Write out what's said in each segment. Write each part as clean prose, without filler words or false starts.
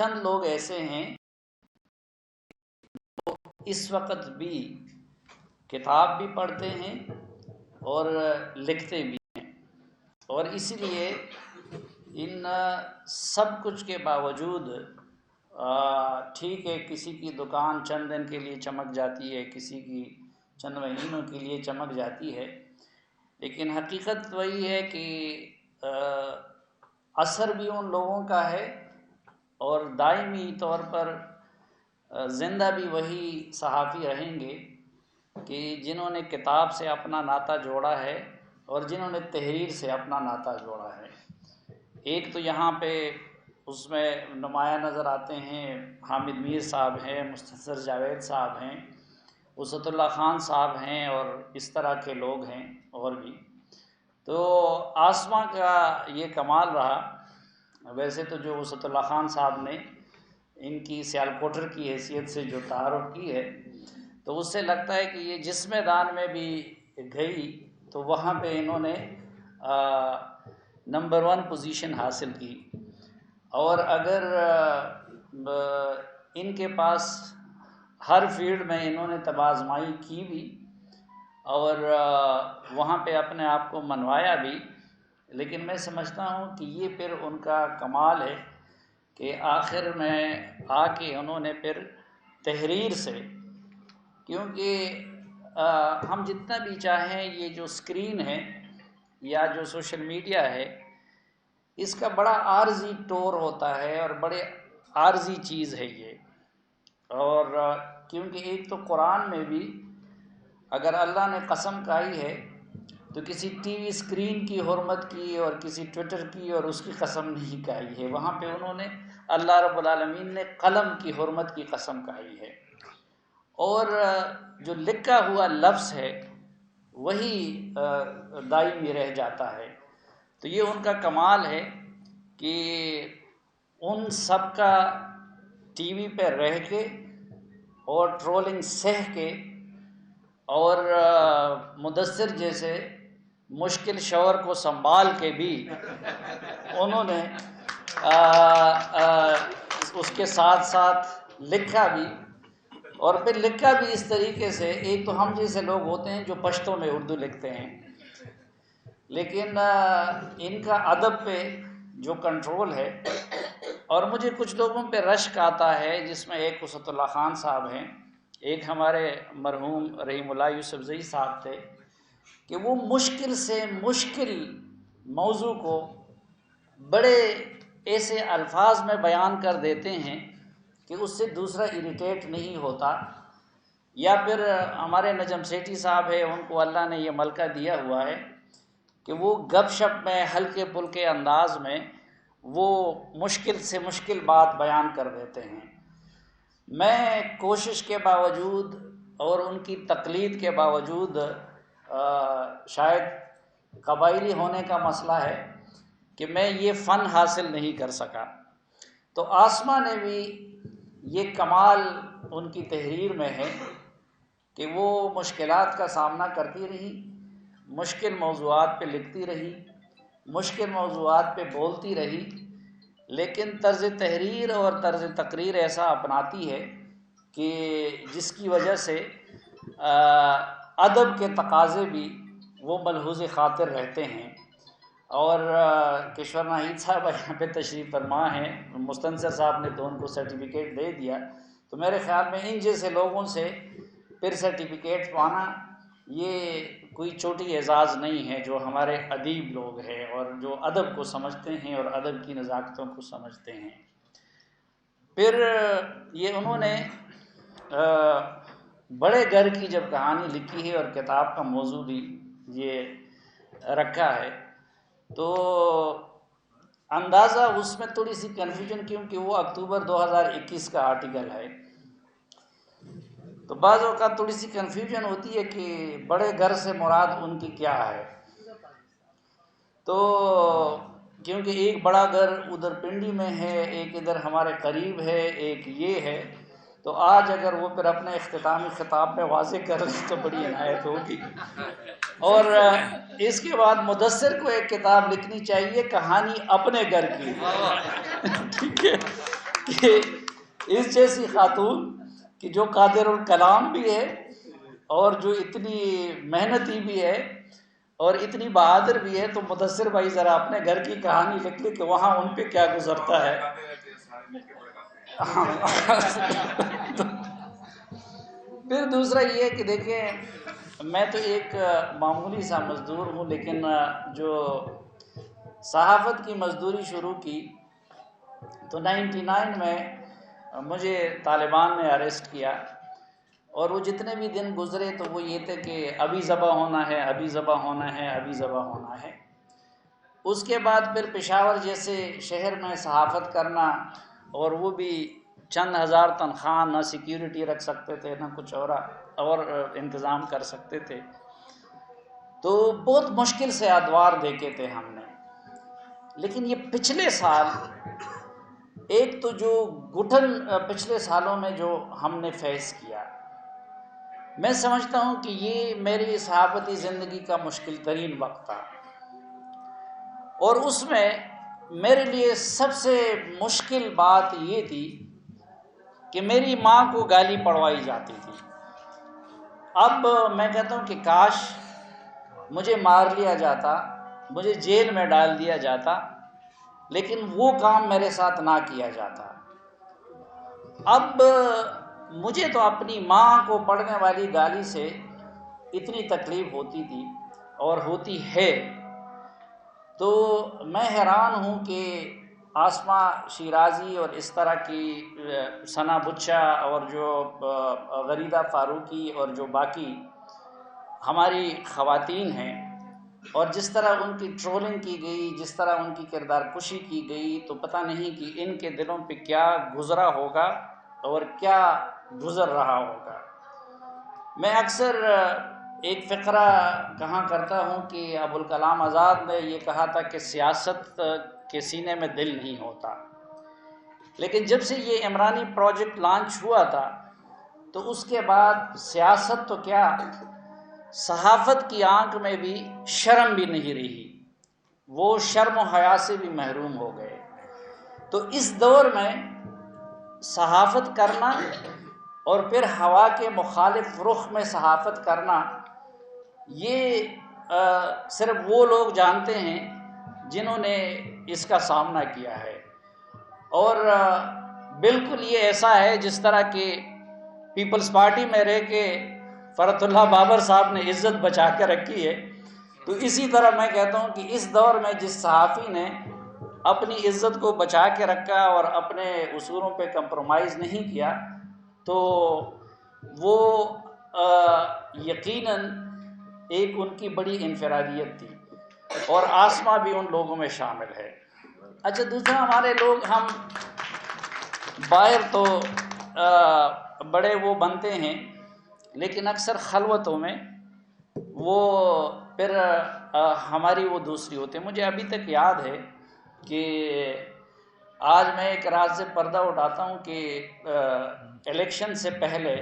چند لوگ ایسے ہیں جو اس وقت بھی کتاب بھی پڑھتے ہیں اور لکھتے بھی ہیں، اور اسی لیے ان سب کچھ کے باوجود ٹھیک ہے کسی کی دکان چند دن کے لیے چمک جاتی ہے، کسی کی چند مہینوں کے لیے چمک جاتی ہے، لیکن حقیقت وہی ہے کہ اثر بھی ان لوگوں کا ہے اور دائمی طور پر زندہ بھی وہی صحافی رہیں گے کہ جنہوں نے کتاب سے اپنا ناطہ جوڑا ہے اور جنہوں نے تحریر سے اپنا ناطہ جوڑا ہے۔ ایک تو یہاں پہ اس میں نمایاں نظر آتے ہیں حامد میر صاحب ہیں، مستنصر جاوید صاحب ہیں، وسعت اللہ خان صاحب ہیں، اور اس طرح کے لوگ ہیں اور بھی۔ تو آسماں کا یہ کمال رہا، ویسے تو جو وسعت اللہ خان صاحب نے ان کی سیالکوٹر کی حیثیت سے جو تعارف کی ہے، تو اس سے لگتا ہے کہ یہ جس میدان میں بھی گئی تو وہاں پہ انہوں نے نمبر 1 پوزیشن حاصل کی، اور اگر ان کے پاس ہر فیلڈ میں انہوں نے طب آزمائی کی بھی اور وہاں پہ اپنے آپ کو منوایا بھی، لیکن میں سمجھتا ہوں کہ یہ پھر ان کا کمال ہے کہ آخر میں آ کے انہوں نے پھر تحریر سے، کیونکہ ہم جتنا بھی چاہیں یہ جو اسکرین ہے یا جو سوشل میڈیا ہے، اس کا بڑا عارضی طور ہوتا ہے اور بڑے عارضی چیز ہے یہ، اور کیونکہ ایک تو قرآن میں بھی اگر اللہ نے قسم کھائی ہے تو کسی ٹی وی اسکرین کی حرمت کی اور کسی ٹویٹر کی اور اس کی قسم نہیں کھائی ہے، وہاں پہ انہوں نے اللہ رب العالمین نے قلم کی حرمت کی قسم کھائی ہے، اور جو لکھا ہوا لفظ ہے وہی دائمی رہ جاتا ہے۔ تو یہ ان کا کمال ہے کہ ان سب کا ٹی وی پہ رہ کے اور ٹرولنگ سہ کے اور مدثر جیسے مشکل شور کو سنبھال کے بھی انہوں نے اس کے ساتھ ساتھ لکھا بھی، اور پھر لکھا بھی اس طریقے سے، ایک تو ہم جیسے لوگ ہوتے ہیں جو پشتوں میں اردو لکھتے ہیں، لیکن ان کا ادب پہ جو کنٹرول ہے، اور مجھے کچھ لوگوں پہ رشک آتا ہے جس میں ایک وسعت اللہ خان صاحب ہیں، ایک ہمارے مرحوم رحیم اللہ یوسف زئی صاحب تھے، کہ وہ مشکل سے مشکل موضوع کو بڑے ایسے الفاظ میں بیان کر دیتے ہیں کہ اس سے دوسرا اریٹیٹ نہیں ہوتا۔ یا پھر ہمارے نجم سیٹھی صاحب ہے، ان کو اللہ نے یہ ملکہ دیا ہوا ہے کہ وہ گپ شپ میں ہلکے پھلکے انداز میں وہ مشکل سے مشکل بات بیان کر دیتے ہیں۔ میں کوشش کے باوجود اور ان کی تقلید کے باوجود، شاید قبائلی ہونے کا مسئلہ ہے کہ میں یہ فن حاصل نہیں کر سکا، تو آسماء نے بھی یہ کمال ان کی تحریر میں ہے کہ وہ مشکلات کا سامنا کرتی رہی، مشکل موضوعات پہ لکھتی رہی، مشکل موضوعات پہ بولتی رہی، لیکن طرز تحریر اور طرز تقریر ایسا اپناتی ہے کہ جس کی وجہ سے ادب کے تقاضے بھی وہ ملحوظ خاطر رہتے ہیں۔ اور کشور ناہید صاحب یہاں پہ تشریف فرما ہیں، مستنصر صاحب نے تو ان کو سرٹیفکیٹ دے دیا، تو میرے خیال میں ان جیسے لوگوں سے پھر سرٹیفکیٹ پانا یہ کوئی چھوٹی اعزاز نہیں ہے، جو ہمارے ادیب لوگ ہیں اور جو ادب کو سمجھتے ہیں اور ادب کی نزاکتوں کو سمجھتے ہیں۔ پھر یہ انہوں نے بڑے گھر کی جب کہانی لکھی ہے اور کتاب کا موضوع بھی یہ رکھا ہے، تو اندازہ اس میں تھوڑی سی کنفیوژن، کیونکہ وہ اکتوبر 2021 کا آرٹیکل ہے، تو بعض اوقات تھوڑی سی کنفیوژن ہوتی ہے کہ بڑے گھر سے مراد ان کی کیا ہے۔ تو کیونکہ ایک بڑا گھر ادھر پنڈی میں ہے، ایک ادھر ہمارے قریب ہے، ایک یہ ہے، تو آج اگر وہ پھر اپنے اختتامی خطاب میں واضح کر لیں تو بڑی عنایت ہوگی۔ اور اس کے بعد مدثر کو ایک کتاب لکھنی چاہیے، کہانی اپنے گھر کی، ٹھیک ہے، کہ اس جیسی خاتون کہ جو قادر الکلام بھی ہے اور جو اتنی محنتی بھی ہے اور اتنی بہادر بھی ہے، تو مدثر بھائی ذرا اپنے گھر کی کہانی لکھ لے کہ وہاں ان پہ کیا گزرتا ہے۔ پھر دوسرا یہ کہ دیکھیں، میں تو ایک معمولی سا مزدور ہوں، لیکن جو صحافت کی مزدوری شروع کی تو 99 میں مجھے طالبان نے اریسٹ کیا، اور وہ جتنے بھی دن گزرے تو وہ یہ تھے کہ ابھی ذبح ہونا ہے، ابھی ذبح ہونا ہے، ابھی ذبح ہونا ہے۔ اس کے بعد پھر پشاور جیسے شہر میں صحافت کرنا، اور وہ بھی چند ہزار تنخواہ، نہ سیکیورٹی رکھ سکتے تھے نہ کچھ اور انتظام کر سکتے تھے، تو بہت مشکل سے ادوار دیکھے تھے ہم نے۔ لیکن یہ پچھلے سال ایک تو جو گھٹن پچھلے سالوں میں جو ہم نے فیس کیا، میں سمجھتا ہوں کہ یہ میری صحافتی زندگی کا مشکل ترین وقت تھا، اور اس میں میرے لیے سب سے مشکل بات یہ تھی کہ میری ماں کو گالی پڑوائی جاتی تھی۔ اب میں کہتا ہوں کہ کاش مجھے مار لیا جاتا، مجھے جیل میں ڈال دیا جاتا، لیکن وہ کام میرے ساتھ نہ کیا جاتا۔ اب مجھے تو اپنی ماں کو پڑنے والی گالی سے اتنی تکلیف ہوتی تھی اور ہوتی ہے، تو میں حیران ہوں کہ آسمہ شیرازی اور اس طرح کی ثنا بچہ اور جو غریدہ فاروقی اور جو باقی ہماری خواتین ہیں، اور جس طرح ان کی ٹرولنگ کی گئی، جس طرح ان کی کردار کشی کی گئی، تو پتہ نہیں کہ ان کے دلوں پہ کیا گزرا ہوگا اور کیا گزر رہا ہوگا۔ میں اکثر ایک فقرہ کہا کرتا ہوں کہ ابوالکلام آزاد نے یہ کہا تھا کہ سیاست کے سینے میں دل نہیں ہوتا، لیکن جب سے یہ عمرانی پروجیکٹ لانچ ہوا تھا تو اس کے بعد سیاست تو کیا، صحافت کی آنکھ میں بھی شرم بھی نہیں رہی، وہ شرم و حیا سے بھی محروم ہو گئے۔ تو اس دور میں صحافت کرنا اور پھر ہوا کے مخالف رخ میں صحافت کرنا، یہ صرف وہ لوگ جانتے ہیں جنہوں نے اس کا سامنا کیا ہے، اور بالکل یہ ایسا ہے جس طرح کہ پیپلز پارٹی میں رہ کے فرحت اللہ بابر صاحب نے عزت بچا کے رکھی ہے، تو اسی طرح میں کہتا ہوں کہ اس دور میں جس صحافی نے اپنی عزت کو بچا کے رکھا اور اپنے اصولوں پہ کمپرومائز نہیں کیا، تو وہ یقیناً ایک ان کی بڑی انفرادیت تھی، اور آسمہ بھی ان لوگوں میں شامل ہے۔ اچھا، دوسرا ہمارے لوگ، ہم باہر تو بڑے وہ بنتے ہیں، لیکن اکثر خلوتوں میں وہ پھر ہماری وہ دوسری ہوتے ہیں۔ مجھے ابھی تک یاد ہے کہ آج میں ایک راز سے پردہ اٹھاتا ہوں کہ الیکشن سے پہلے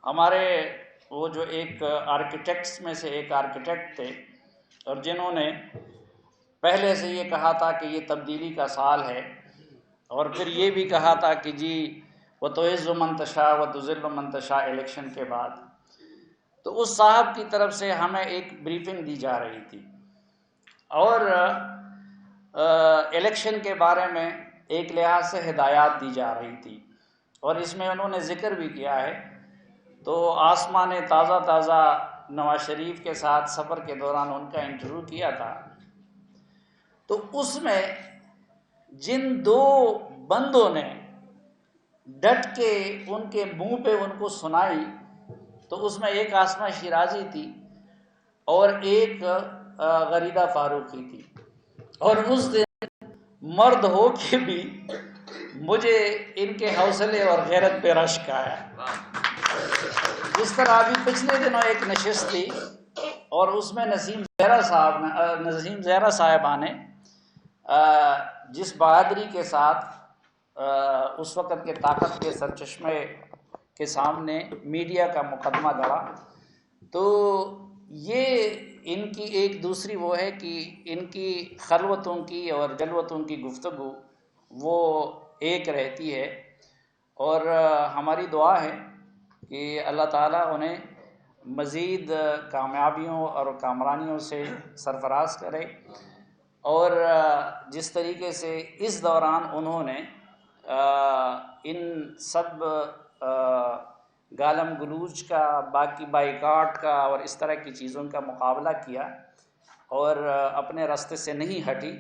ہمارے وہ جو ایک آرکیٹیکٹس میں سے ایک آرکیٹیکٹ تھے، اور جنہوں نے پہلے سے یہ کہا تھا کہ یہ تبدیلی کا سال ہے، اور پھر یہ بھی کہا تھا کہ جی وَتُعِزُّ مَن تَشَاءُ وَتُذِلُّ مَن تَشَاءُ الیکشن کے بعد، تو اس صاحب کی طرف سے ہمیں ایک بریفنگ دی جا رہی تھی، اور الیکشن کے بارے میں ایک لحاظ سے ہدایات دی جا رہی تھی، اور اس میں انہوں نے ذکر بھی کیا ہے۔ تو آسمہ نے تازہ نواز شریف کے ساتھ سفر کے دوران ان کا انٹرویو کیا تھا، تو اس میں جن دو بندوں نے ڈٹ کے ان کے منہ پہ ان کو سنائی، تو اس میں ایک آسمہ شیرازی تھی اور ایک غریدہ فاروقی تھی، اور اس دن مرد ہو کے بھی مجھے ان کے حوصلے اور غیرت پہ رشک آیا۔ جس طرح ابھی پچھلے دنوں ایک نشست تھی، اور اس میں نسیم زہرا صاحبہ نے جس بہادری کے ساتھ اس وقت کے طاقت کے سرچشمے کے سامنے میڈیا کا مقدمہ لڑا، تو یہ ان کی ایک دوسری وہ ہے کہ ان کی خلوتوں کی اور جلوتوں کی گفتگو وہ ایک رہتی ہے، اور ہماری دعا ہے کہ اللہ تعالیٰ انہیں مزید کامیابیوں اور کامرانیوں سے سرفراز کرے، اور جس طریقے سے اس دوران انہوں نے ان سب گالم گلوچ کا، باقی بائیکاٹ کا اور اس طرح کی چیزوں کا مقابلہ کیا اور اپنے راستے سے نہیں ہٹی،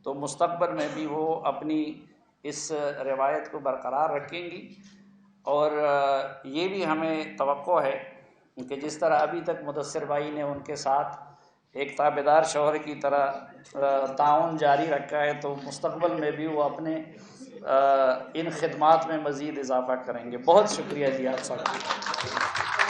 تو مستقبل میں بھی وہ اپنی اس روایت کو برقرار رکھیں گی۔ اور یہ بھی ہمیں توقع ہے کہ جس طرح ابھی تک مدثر بھائی نے ان کے ساتھ ایک تابعدار شوہر کی طرح تعاون جاری رکھا ہے، تو مستقبل میں بھی وہ اپنے ان خدمات میں مزید اضافہ کریں گے۔ بہت شکریہ جی آپ سب کا۔